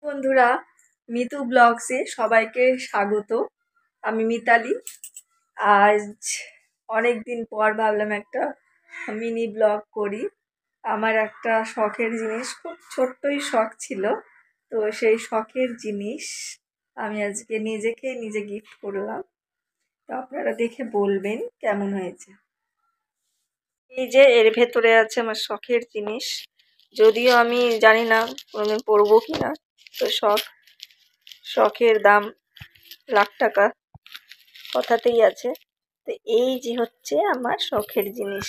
বন্ধুরা, মিতু ব্লগসে সবাইকে স্বাগত। আমি মিতালি। আজ অনেক দিন পর ভাবলাম একটা মিনি ব্লগ করি। আমার একটা শখের জিনিস, খুব ছোট্টই শখ ছিল, তো সেই শখের জিনিস আমি আজকে নিজে গিফট করলাম। তো আপনারা দেখে বলবেন কেমন হয়েছে। এই যে এর ভেতরে আছে আমার শখের জিনিস, যদিও আমি জানি না কোনোদিন পরবো কি না। তো শখের দাম লাখ টাকা কথাতেই আছে। তো এই যে হচ্ছে আমার শখের জিনিস,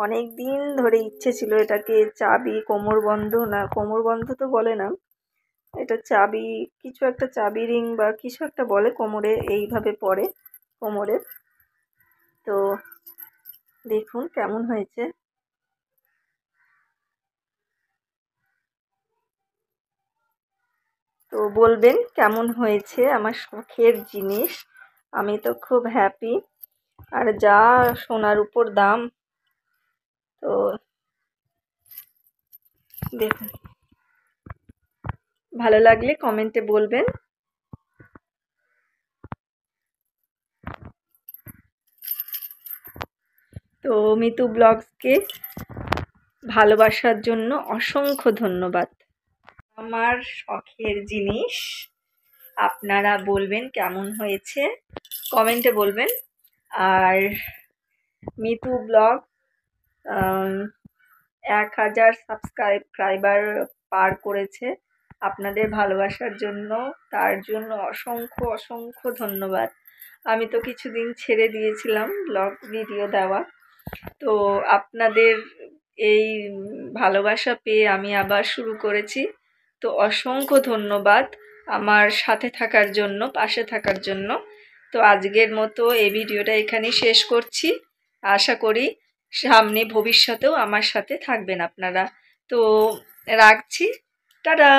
অনেক দিন ধরে ইচ্ছে ছিল। এটাকে চাবি কোমর বন্ধ তো বলে না, এটা চাবি, কিছু একটা চাবি রিং বা কিছু একটা বলে, কোমরে এইভাবে পরে কোমরে। তো দেখুন কেমন হয়েছে। তো বলবেন কেমন হয়েছে আমার শখের জিনিস। আমি তো খুব হ্যাপি। আর যা সোনার উপর দাম, তো দেখুন, ভালো লাগলে কমেন্টে বলবেন। তো মিতু ব্লগসকে ভালোবাসার জন্য অসংখ্য ধন্যবাদ। আমার শখের জিনিস আপনারা বলবেন কেমন হয়েছে, কমেন্টে বলবেন। আর মিতু ব্লগ 1000 সাবস্ক্রাইবার পার করেছে আপনাদের ভালোবাসার জন্য। তার জন্য অসংখ্য অসংখ্য ধন্যবাদ। আমি তো কিছুদিন ছেড়ে দিয়েছিলাম ব্লগ ভিডিও দেওয়া, তো আপনাদের এই ভালোবাসা পেয়ে আমি আবার শুরু করেছি। তো অসংখ্য ধন্যবাদ আমার সাথে থাকার জন্য, পাশে থাকার জন্য। তো আজকের মতো এই ভিডিওটা এখানেই শেষ করছি। আশা করি সামনে ভবিষ্যতেও আমার সাথে থাকবেন আপনারা। তো রাখছি, টাটা।